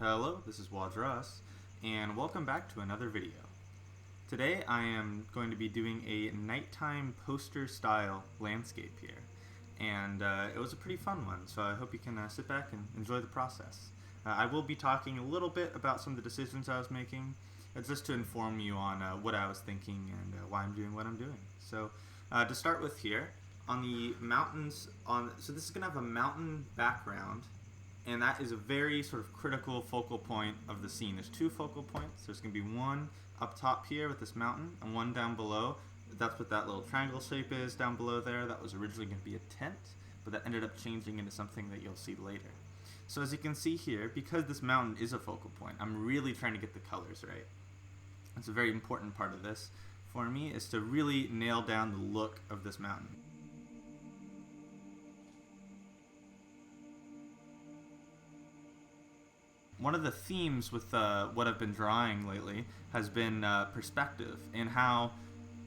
Hello, this is Waugh, and welcome back to another video. Today I am going to be doing a nighttime poster style landscape here, and it was a pretty fun one, so I hope you can sit back and enjoy the process. I will be talking a little bit about some of the decisions I was making, just to inform you on what I was thinking and why I'm doing what I'm doing. So to start with here, on the mountains, so this is going to have a mountain background, and that is a very sort of critical focal point of the scene. There's two focal points. There's going to be one up top here with this mountain, and one down below. That's what that little triangle shape is down below there. That was originally going to be a tent, but that ended up changing into something that you'll see later. So as you can see here, because this mountain is a focal point, I'm really trying to get the colors right. That's a very important part of this for me, is to really nail down the look of this mountain. One of the themes with what I've been drawing lately has been perspective, and how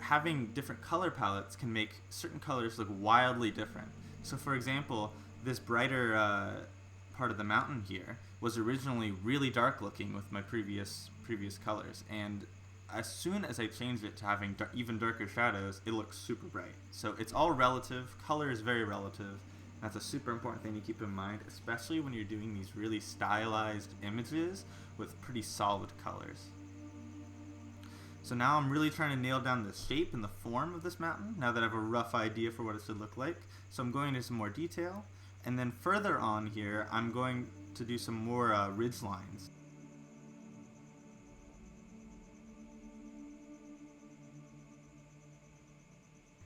having different color palettes can make certain colors look wildly different. So for example, this brighter part of the mountain here was originally really dark looking with my previous colors, and as soon as I changed it to having even darker shadows, it looks super bright. So it's all relative. Color is very relative. That's a super important thing to keep in mind, especially when you're doing these really stylized images with pretty solid colors. So now I'm really trying to nail down the shape and the form of this mountain, now that I have a rough idea for what it should look like. So I'm going into some more detail, and then further on here, I'm going to do some more ridge lines.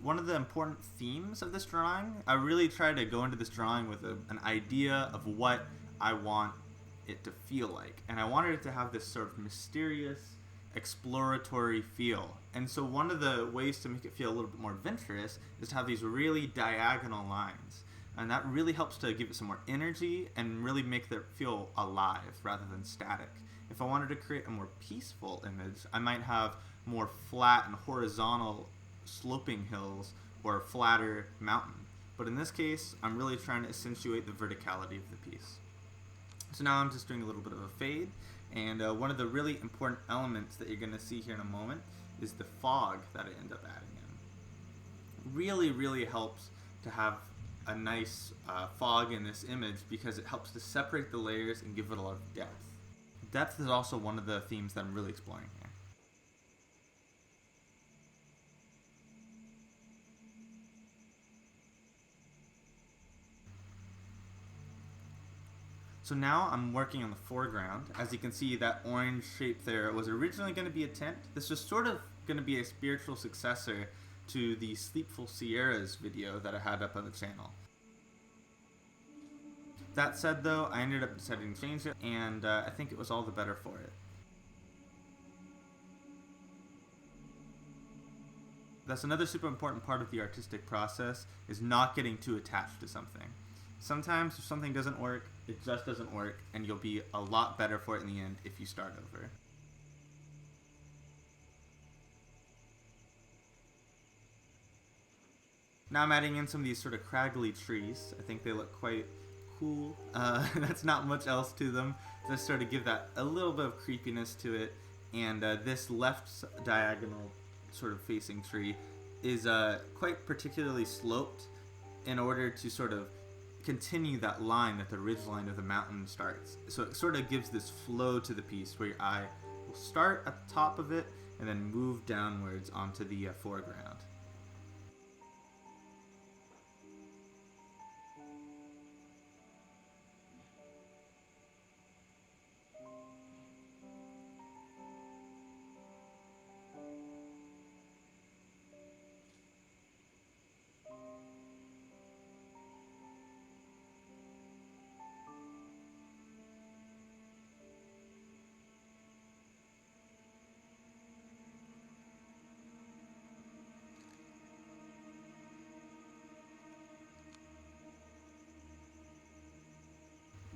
One of the important themes of this drawing, I really try to go into this drawing with an idea of what I want it to feel like. And I wanted it to have this sort of mysterious, exploratory feel. And so one of the ways to make it feel a little bit more adventurous is to have these really diagonal lines. And that really helps to give it some more energy and really make it feel alive rather than static. If I wanted to create a more peaceful image, I might have more flat and horizontal sloping hills or a flatter mountain. But in this case, I'm really trying to accentuate the verticality of the piece. So now I'm just doing a little bit of a fade, and one of the really important elements that you're going to see here in a moment is the fog that I end up adding in. Really helps to have a nice fog in this image, because it helps to separate the layers and give it a lot of depth. Depth is also one of the themes that I'm really exploring here. So now I'm working on the foreground. As you can see, that orange shape there was originally going to be a tent. This was sort of going to be a spiritual successor to the Sleepful Sierras video that I had up on the channel. That said though, I ended up deciding to change it, and I think it was all the better for it. That's another super important part of the artistic process, is not getting too attached to something. Sometimes if something doesn't work, it just doesn't work, and you'll be a lot better for it in the end if you start over. Now I'm adding in some of these sort of craggly trees. I think they look quite cool. That's not much else to them. Just sort of give that a little bit of creepiness to it. And this left diagonal sort of facing tree is quite particularly sloped in order to sort of continue that line that the ridge line of the mountain starts. So it sort of gives this flow to the piece where your eye will start at the top of it and then move downwards onto the foreground.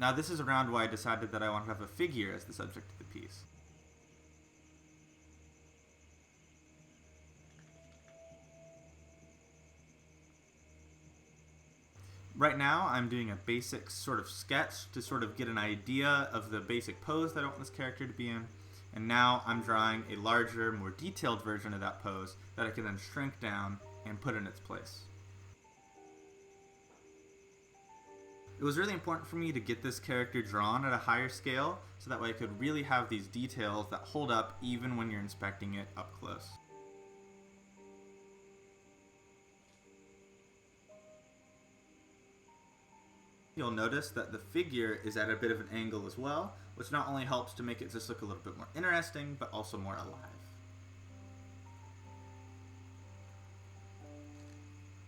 Now this is around why I decided that I want to have a figure as the subject of the piece. Right now, I'm doing a basic sort of sketch to sort of get an idea of the basic pose that I want this character to be in. And now I'm drawing a larger, more detailed version of that pose that I can then shrink down and put in its place. It was really important for me to get this character drawn at a higher scale so that way I could really have these details that hold up even when you're inspecting it up close. You'll notice that the figure is at a bit of an angle as well, which not only helps to make it just look a little bit more interesting, but also more alive.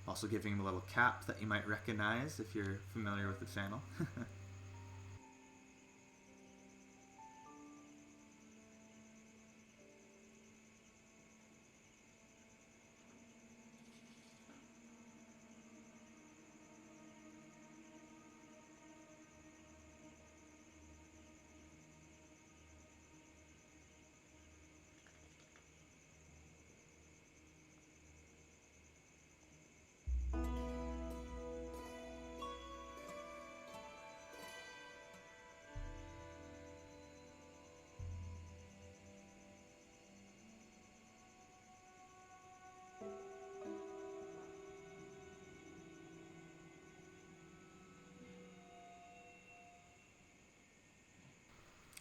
Also giving him a little cap that you might recognize if you're familiar with the channel.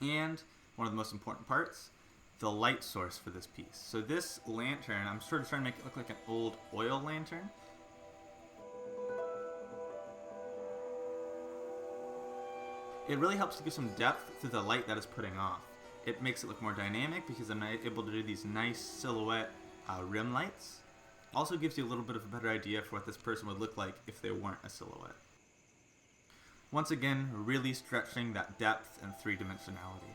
And one of the most important parts, the light source for this piece. So this lantern, I'm sort of trying to make it look like an old oil lantern. It really helps to give some depth to the light that is putting off. It makes it look more dynamic because I'm able to do these nice silhouette rim lights. Also gives you a little bit of a better idea for what this person would look like if they weren't a silhouette. Once again, really stretching that depth and three-dimensionality.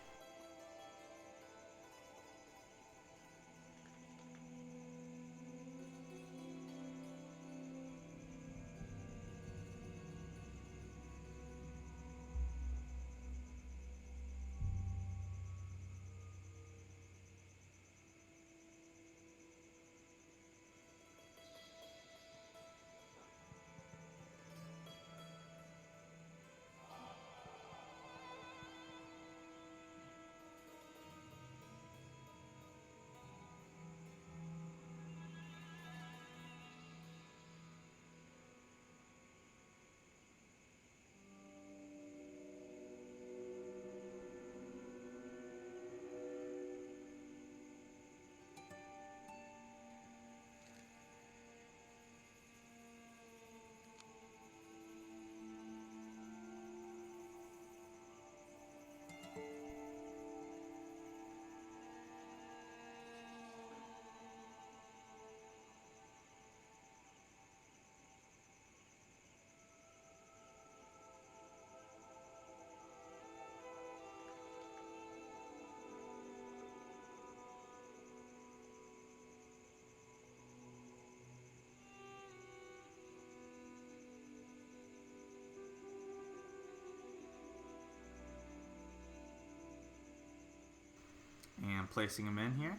And placing them in here.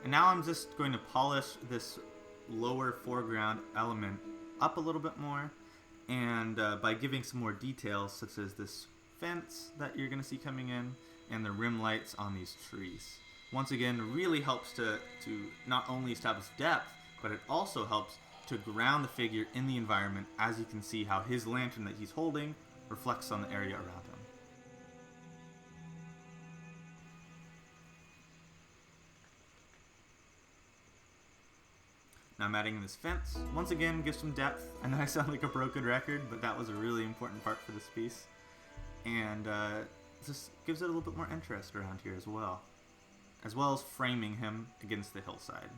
And now I'm just going to polish this lower foreground element up a little bit more, and by giving some more details such as this fence that you're going to see coming in and the rim lights on these trees. Once again, really helps to not only establish depth, but it also helps to ground the figure in the environment, as you can see how his lantern that he's holding reflects on the area around him. Now I'm adding this fence. Once again, gives some depth. I know I sound like a broken record, but that was a really important part for this piece. And just gives it a little bit more interest around here as well as framing him against the hillside.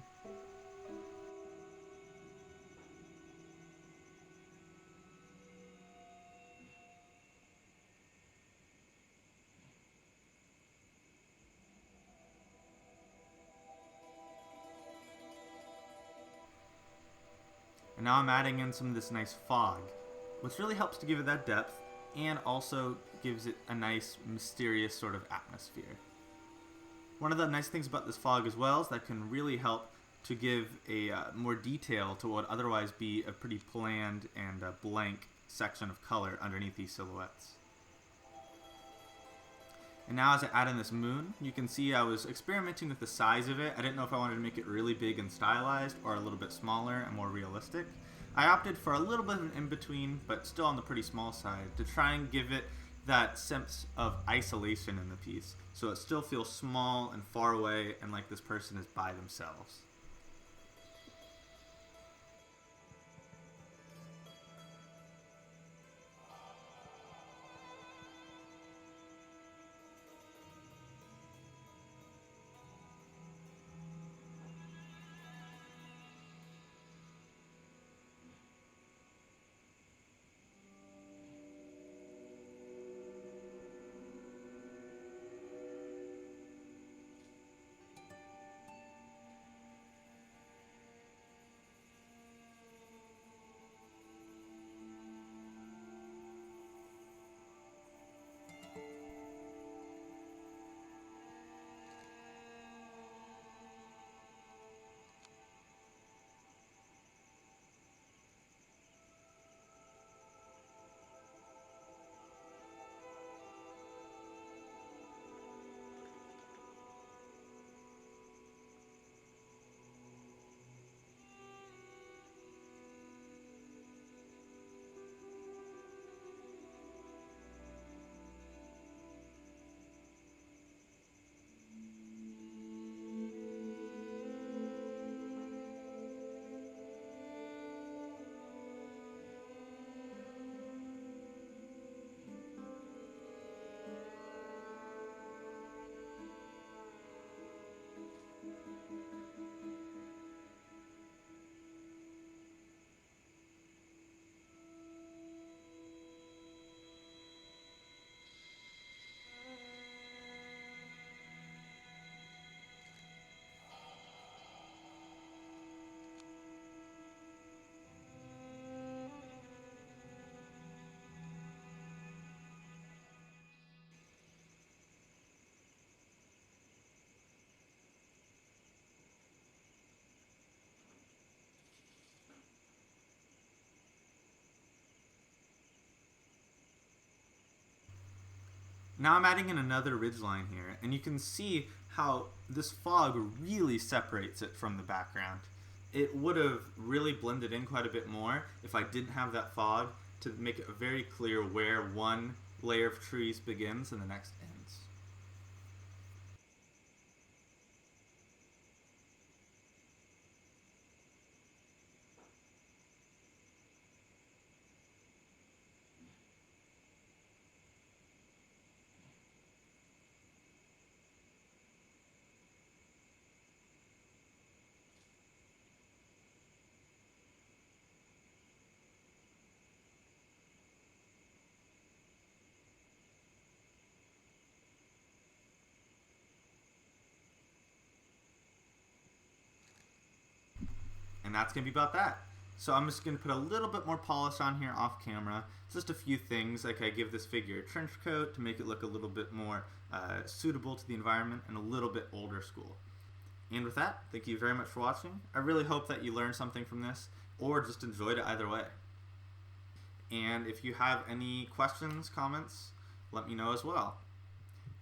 And now I'm adding in some of this nice fog, which really helps to give it that depth and also gives it a nice, mysterious sort of atmosphere. One of the nice things about this fog as well is that can really help to give a more detail to what would otherwise be a pretty bland and blank section of color underneath these silhouettes. And now as I add in this moon, you can see I was experimenting with the size of it. I didn't know if I wanted to make it really big and stylized or a little bit smaller and more realistic. I opted for a little bit of an in-between, but still on the pretty small side, to try and give it that sense of isolation in the piece, so it still feels small and far away and like this person is by themselves. Now I'm adding in another ridgeline here, and you can see how this fog really separates it from the background. It would have really blended in quite a bit more if I didn't have that fog to make it very clear where one layer of trees begins and the next ends. And that's going to be about that. So I'm just going to put a little bit more polish on here off camera. Just a few things, like I give this figure a trench coat to make it look a little bit more suitable to the environment and a little bit older school. And with that, thank you very much for watching. I really hope that you learned something from this or just enjoyed it either way. And if you have any questions, comments, let me know as well.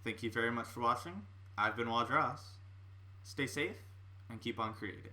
Thank you very much for watching. I've been Waugh. Stay safe and keep on creating.